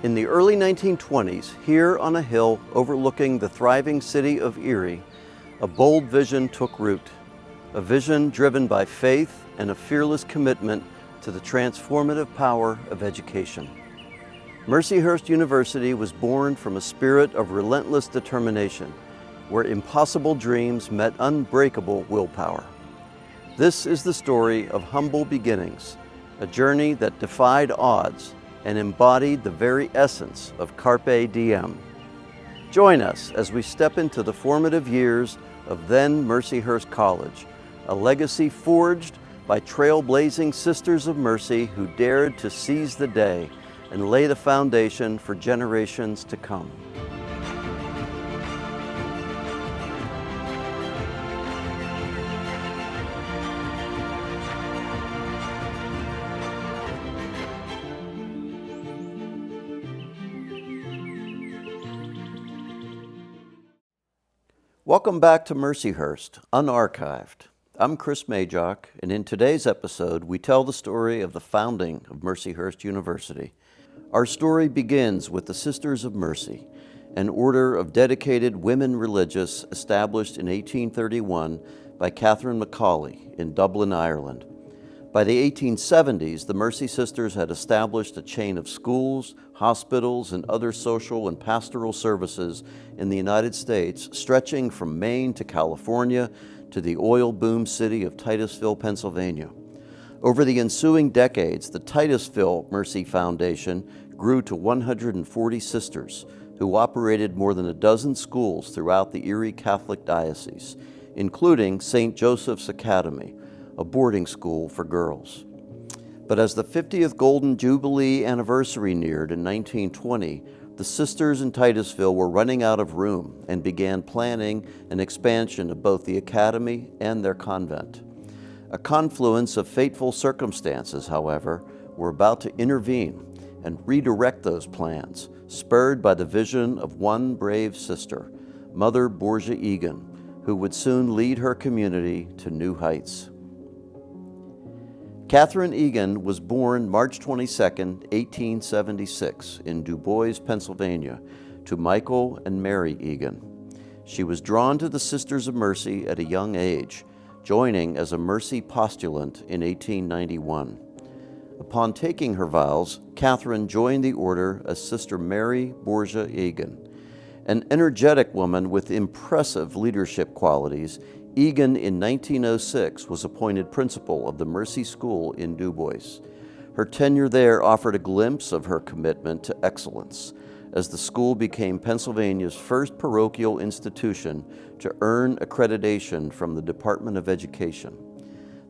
In the early 1920s, here on a hill overlooking the thriving city of Erie, a bold vision took root, a vision driven by faith and a fearless commitment to the transformative power of education. Mercyhurst University was born from a spirit of relentless determination, where impossible dreams met unbreakable willpower. This is the story of humble beginnings, a journey that defied odds and embodied the very essence of Carpe Diem. Join us as we step into the formative years of then Mercyhurst College, a legacy forged by trailblazing Sisters of Mercy who dared to seize the day and lay the foundation for generations to come. Welcome back to Mercyhurst, UnArchived. I'm Chris Majock, and in today's episode, we tell the story of the founding of Mercyhurst University. Our story begins with the Sisters of Mercy, an order of dedicated women religious established in 1831 by Catherine Macaulay in Dublin, Ireland. By the 1870s, the Mercy Sisters had established a chain of schools, hospitals, and other social and pastoral services in the United States, stretching from Maine to California to the oil boom city of Titusville, Pennsylvania. Over the ensuing decades, the Titusville Mercy Foundation grew to 140 sisters who operated more than a dozen schools throughout the Erie Catholic Diocese, including St. Joseph's Academy, a boarding school for girls. But as the 50th Golden Jubilee anniversary neared in 1920, the sisters in Titusville were running out of room and began planning an expansion of both the academy and their convent. A confluence of fateful circumstances, however, were about to intervene and redirect those plans, spurred by the vision of one brave sister, Mother Borgia Egan, who would soon lead her community to new heights. Catherine Egan was born March 22, 1876, in Du Bois, Pennsylvania, to Michael and Mary Egan. She was drawn to the Sisters of Mercy at a young age, joining as a Mercy postulant in 1891. Upon taking her vows, Catherine joined the order as Sister Mary Borgia Egan. An energetic woman with impressive leadership qualities, Egan in 1906 was appointed principal of the Mercy School in Du Bois. Her tenure there offered a glimpse of her commitment to excellence, as the school became Pennsylvania's first parochial institution to earn accreditation from the Department of Education.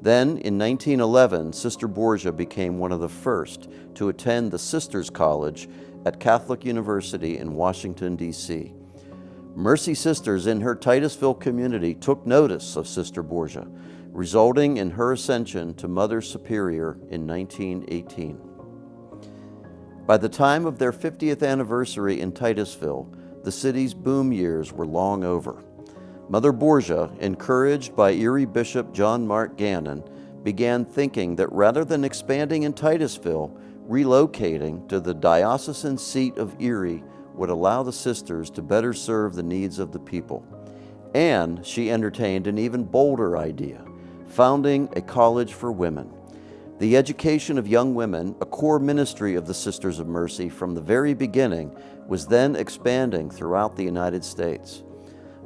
Then, in 1911, Sister Borgia became one of the first to attend the Sisters College at Catholic University in Washington, D.C. Mercy Sisters in her Titusville community took notice of Sister Borgia, resulting in her ascension to Mother Superior in 1918. By the time of their 50th anniversary in Titusville, the city's boom years were long over. Mother Borgia, encouraged by Erie Bishop John Mark Gannon, began thinking that rather than expanding in Titusville, relocating to the diocesan seat of Erie would allow the sisters to better serve the needs of the people. And she entertained an even bolder idea, founding a college for women. The education of young women, a core ministry of the Sisters of Mercy from the very beginning, was then expanding throughout the United States.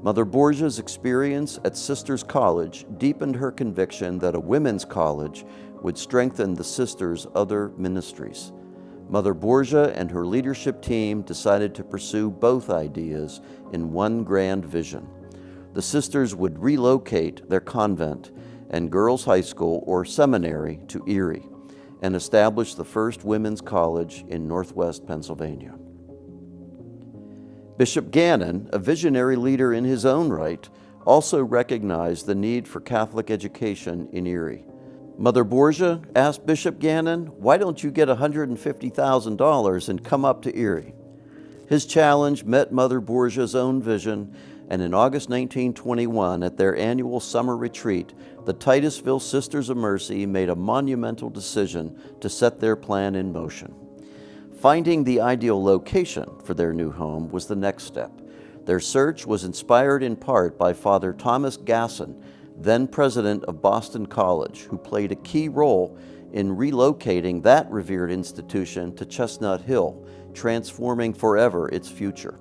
Mother Borgia's experience at Sisters College deepened her conviction that a women's college would strengthen the sisters' other ministries. Mother Borgia and her leadership team decided to pursue both ideas in one grand vision. The sisters would relocate their convent and girls' high school or seminary to Erie and establish the first women's college in Northwest Pennsylvania. Bishop Gannon, a visionary leader in his own right, also recognized the need for Catholic education in Erie. Mother Borgia asked Bishop Gannon, "Why don't you get $150,000 and come up to Erie?" His challenge met Mother Borgia's own vision, and in August 1921, at their annual summer retreat, the Titusville Sisters of Mercy made a monumental decision to set their plan in motion. Finding the ideal location for their new home was the next step. Their search was inspired in part by Father Thomas Gasson, then president of Boston College, who played a key role in relocating that revered institution to Chestnut Hill, transforming forever its future.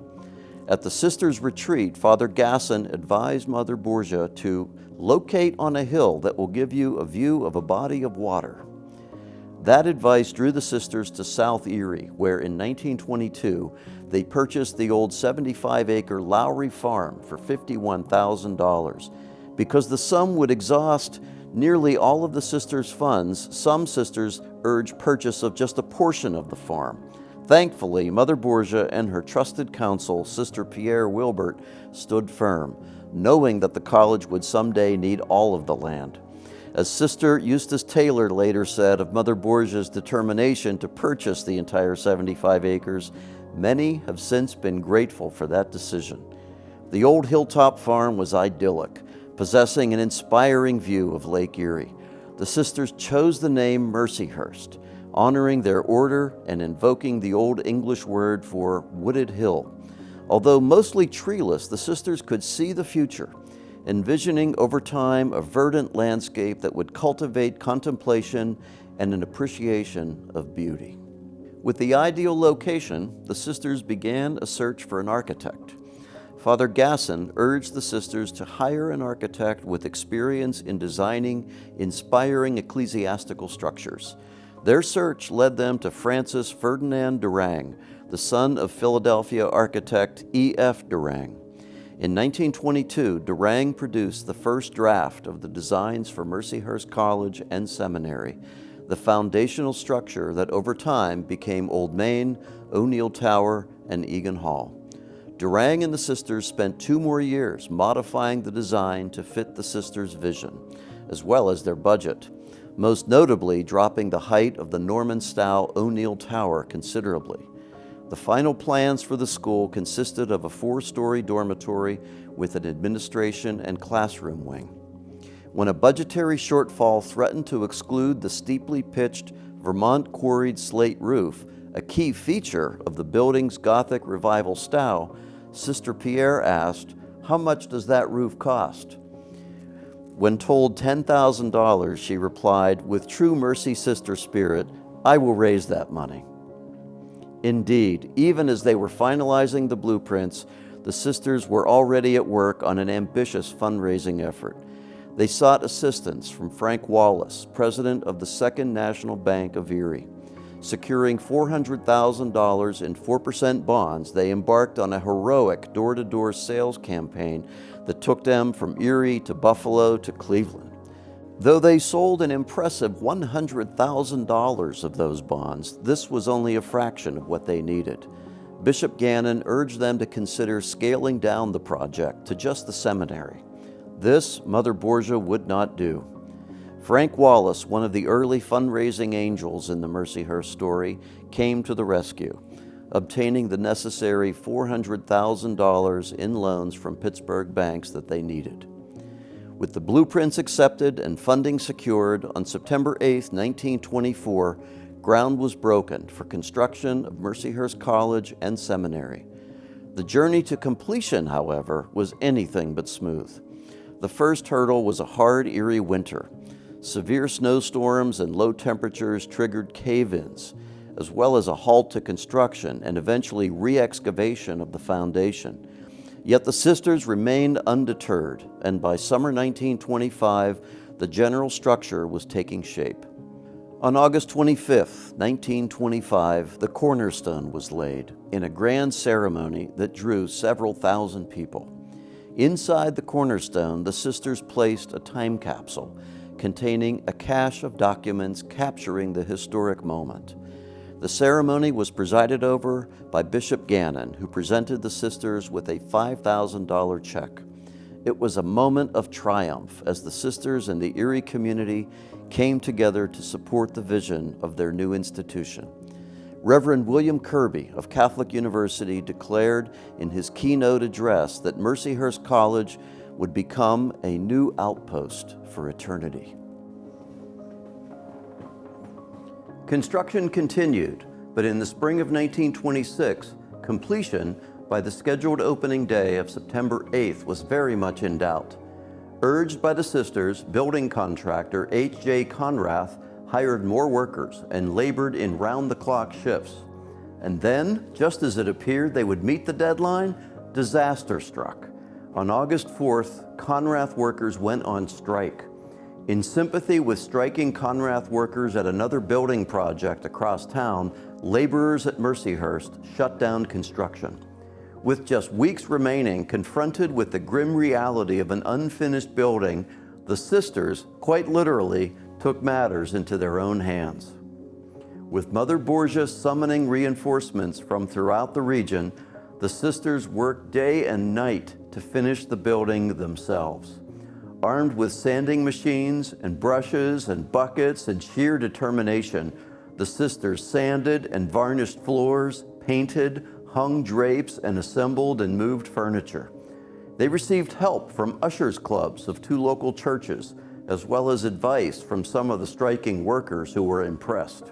At the sisters' retreat, Father Gasson advised Mother Borgia to locate on a hill that will give you a view of a body of water. That advice drew the sisters to South Erie, where in 1922 they purchased the old 75-acre Lowry Farm for $51,000. Because the sum would exhaust nearly all of the sisters' funds, some sisters urged purchase of just a portion of the farm. Thankfully, Mother Borgia and her trusted counsel, Sister Pierre Wilbert, stood firm, knowing that the college would someday need all of the land. As Sister Eustace Taylor later said of Mother Borgia's determination to purchase the entire 75 acres, many have since been grateful for that decision. The old hilltop farm was idyllic, possessing an inspiring view of Lake Erie. The sisters chose the name Mercyhurst, honoring their order and invoking the Old English word for wooded hill. Although mostly treeless, the sisters could see the future, envisioning over time a verdant landscape that would cultivate contemplation and an appreciation of beauty. With the ideal location, the sisters began a search for an architect. Father Gasson urged the sisters to hire an architect with experience in designing inspiring ecclesiastical structures. Their search led them to Francis Ferdinand Durang, the son of Philadelphia architect E.F. Durang. In 1922, Durang produced the first draft of the designs for Mercyhurst College and Seminary, the foundational structure that over time became Old Main, O'Neill Tower, and Egan Hall. Durang and the sisters spent 2 more years modifying the design to fit the sisters' vision, as well as their budget, most notably dropping the height of the Norman-style O'Neill Tower considerably. The final plans for the school consisted of a 4-story dormitory with an administration and classroom wing. When a budgetary shortfall threatened to exclude the steeply pitched Vermont quarried slate roof, a key feature of the building's Gothic Revival style, Sister Pierre asked, "How much does that roof cost?" When told $10,000, she replied, with true mercy sister spirit, "I will raise that money." Indeed, even as they were finalizing the blueprints, the sisters were already at work on an ambitious fundraising effort. They sought assistance from Frank Wallace, president of the Second National Bank of Erie. Securing $400,000 in 4% bonds, they embarked on a heroic door-to-door sales campaign that took them from Erie to Buffalo to Cleveland. Though they sold an impressive $100,000 of those bonds, this was only a fraction of what they needed. Bishop Gannon urged them to consider scaling down the project to just the seminary. This Mother Borgia would not do. Frank Wallace, one of the early fundraising angels in the Mercyhurst story, came to the rescue, obtaining the necessary $400,000 in loans from Pittsburgh banks that they needed. With the blueprints accepted and funding secured, on September 8, 1924, ground was broken for construction of Mercyhurst College and Seminary. The journey to completion, however, was anything but smooth. The first hurdle was a hard, Erie winter. Severe snowstorms and low temperatures triggered cave-ins, as well as a halt to construction and eventually re-excavation of the foundation. Yet the sisters remained undeterred, and by summer 1925, the general structure was taking shape. On August 25, 1925, the cornerstone was laid in a grand ceremony that drew several thousand people. Inside the cornerstone, the sisters placed a time capsule containing a cache of documents capturing the historic moment. The ceremony was presided over by Bishop Gannon, who presented the sisters with a $5,000 check. It was a moment of triumph as the sisters and the Erie community came together to support the vision of their new institution. Reverend William Kirby of Catholic University declared in his keynote address that Mercyhurst College would become a new outpost for eternity. Construction continued. but in the spring of 1926, completion by the scheduled opening day of September 8th was very much in doubt. Urged by the sisters, building contractor H.J. Conrath hired more workers and labored in round-the-clock shifts. And then, just as it appeared they would meet the deadline, disaster struck. On August 4th, Conrath workers went on strike. In sympathy with striking Conrath workers at another building project across town, laborers at Mercyhurst shut down construction. With just weeks remaining, confronted with the grim reality of an unfinished building, the sisters, quite literally, took matters into their own hands. With Mother Borgia summoning reinforcements from throughout the region, the sisters worked day and night to finish the building themselves. Armed with sanding machines and brushes and buckets and sheer determination, the sisters sanded and varnished floors, painted, hung drapes, and assembled and moved furniture. They received help from ushers' clubs of 2 local churches, as well as advice from some of the striking workers who were impressed.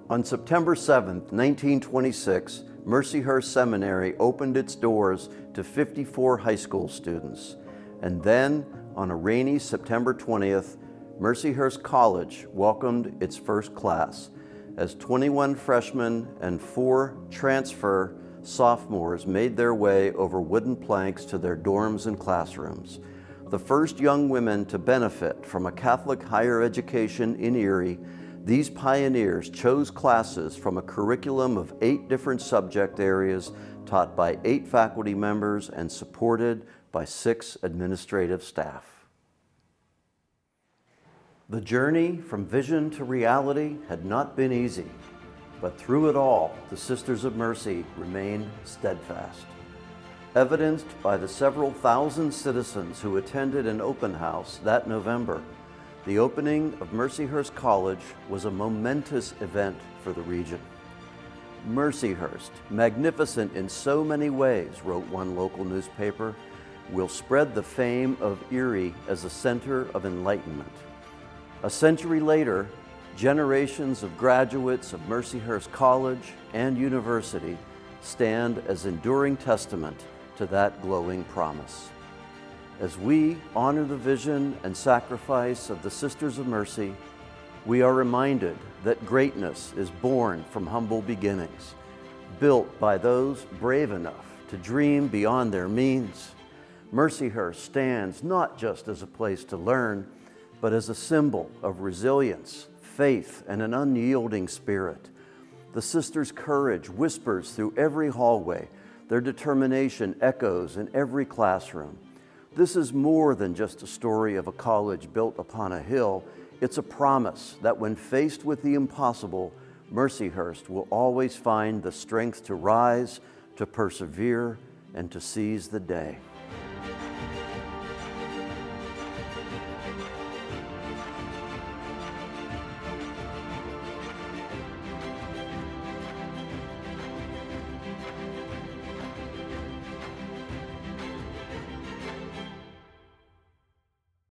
On September 7, 1926, Mercyhurst Seminary opened its doors to 54 high school students. And then, on a rainy September 20th, Mercyhurst College welcomed its first class as 21 freshmen and 4 transfer sophomores made their way over wooden planks to their dorms and classrooms. The first young women to benefit from a Catholic higher education in Erie, these pioneers chose classes from a curriculum of 8 different subject areas taught by 8 faculty members and supported by 6 administrative staff. The journey from vision to reality had not been easy, but through it all, the Sisters of Mercy remained steadfast. Evidenced by the several thousand citizens who attended an open house that November, the opening of Mercyhurst College was a momentous event for the region. Mercyhurst, magnificent in so many ways, wrote one local newspaper, will spread the fame of Erie as a center of enlightenment. A century later, generations of graduates of Mercyhurst College and University stand as enduring testament to that glowing promise. As we honor the vision and sacrifice of the Sisters of Mercy, we are reminded that greatness is born from humble beginnings, built by those brave enough to dream beyond their means. Mercyhurst stands not just as a place to learn, but as a symbol of resilience, faith, and an unyielding spirit. The sisters' courage whispers through every hallway. Their determination echoes in every classroom. This is more than just a story of a college built upon a hill. It's a promise that when faced with the impossible, Mercyhurst will always find the strength to rise, to persevere, and to seize the day.